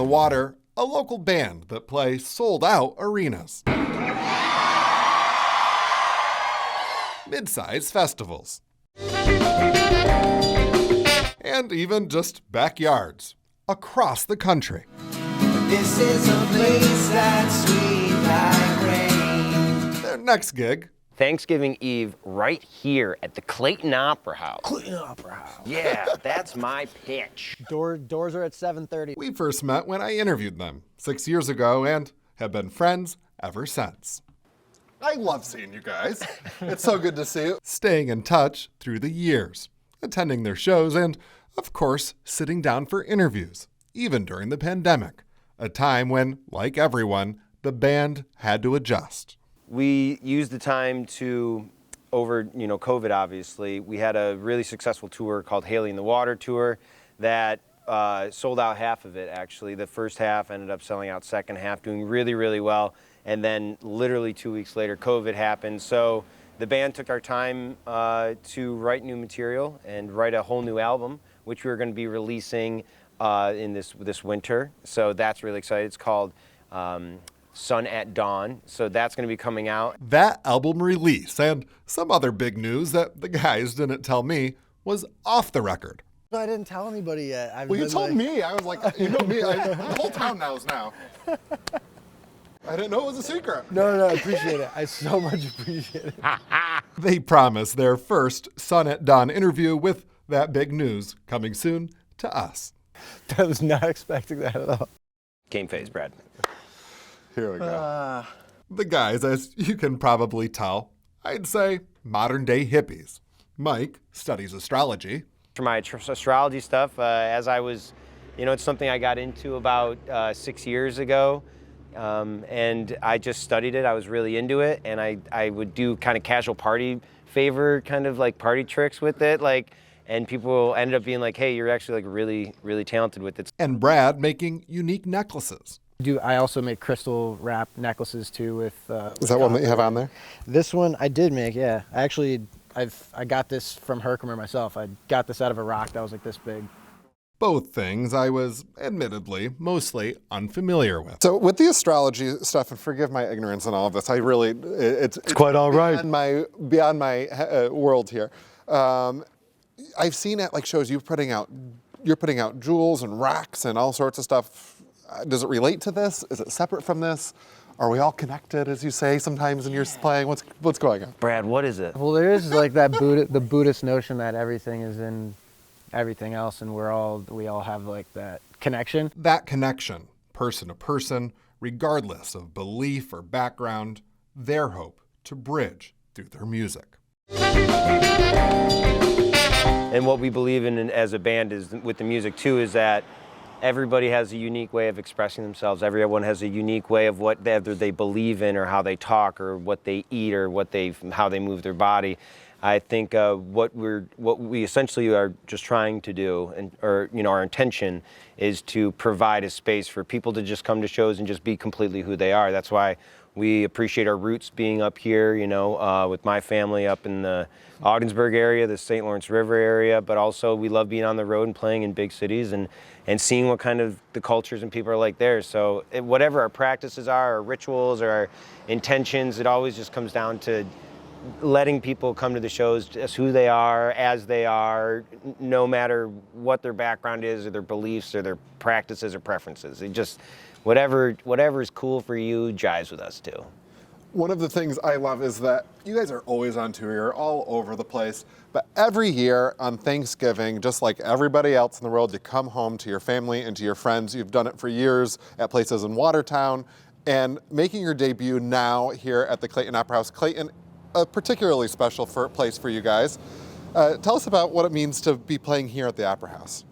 the Water, a local band that play sold-out arenas, mid-size festivals, and even just backyards across the country. This is a place that's sweet like rain. Their next gig, Thanksgiving Eve, right here at the Clayton Opera House. Clayton Opera House. Yeah, that's my pitch. Doors are at 7:30. we first met when I interviewed them 6 years ago and have been friends ever since. I love seeing you guys. It's so good to see you. Staying in touch through the years, attending their shows, and, of course, sitting down for interviews, even during the pandemic, a time when, like everyone, the band had to adjust. We used the time to, over COVID obviously, we had a really successful tour called Haley in the Water Tour that sold out half of it actually. The first half ended up selling out second half, doing really, really well. And then literally 2 weeks later, COVID happened. So the band took our time to write new material and write a whole new album, which we're going to be releasing in this winter. So that's really exciting. It's called Sun at Dawn. So that's going to be coming out. That album release and some other big news that the guys didn't tell me was off the record. I didn't tell anybody yet. Well, you told me. I was like, you know me. The whole town knows now. I didn't know it was a secret. No, I appreciate it. I so much appreciate it. They promised their first Sun at Dawn interview with that big news coming soon to us. I was not expecting that at all. Game phase, Brad. Here we go. The guys, as you can probably tell, I'd say modern day hippies. Mike studies astrology. For my astrology stuff, as I was, it's something I got into about 6 years ago. And I just studied it. I was really into it. And I would do kind of casual party favor, kind of like party tricks with it. And people ended up being like, hey, you're actually like really, really talented with it. And Brad making unique necklaces. I also make crystal wrap necklaces too with. Is that one that you have on there? This one I did make, yeah. Actually, I got this from Herkimer myself. I got this out of a rock that was like this big. Both things I was, admittedly, mostly unfamiliar with. So with the astrology stuff, and forgive my ignorance in all of this, I really, it's quite all right. Beyond my world here. I've seen at like shows you're putting out jewels and racks and all sorts of stuff. Does it relate to this? Is it separate from this? Are we all connected, as you say sometimes when you're playing? What's going on? Brad, what is it? Well, there is like that the Buddhist notion that everything is in everything else, and we all have like that connection. That connection, person to person, regardless of belief or background, their hope to bridge through their music. And what we believe in as a band is with the music too is that everybody has a unique way of expressing themselves. Everyone has a unique way of whether they believe in or how they talk or what they eat or how they move their body. I think what we essentially are just trying to do, our intention is to provide a space for people to just come to shows and just be completely who they are. That's why we appreciate our roots being up here, with my family up in the Ogdensburg area, the St. Lawrence River area, but also we love being on the road and playing in big cities and seeing what kind of the cultures and people are like there. So whatever our practices are, our rituals, or our intentions, it always just comes down to letting people come to the shows just who they are, as they are, no matter what their background is or their beliefs or their practices or preferences. It just, whatever is cool for you jives with us too. One of the things I love is that you guys are always on tour, you're all over the place, but every year on Thanksgiving, just like everybody else in the world, you come home to your family and to your friends. You've done it for years at places in Watertown, and making your debut now here at the Clayton Opera House. Clayton, a particularly special place for you guys. Tell us about what it means to be playing here at the Opera House.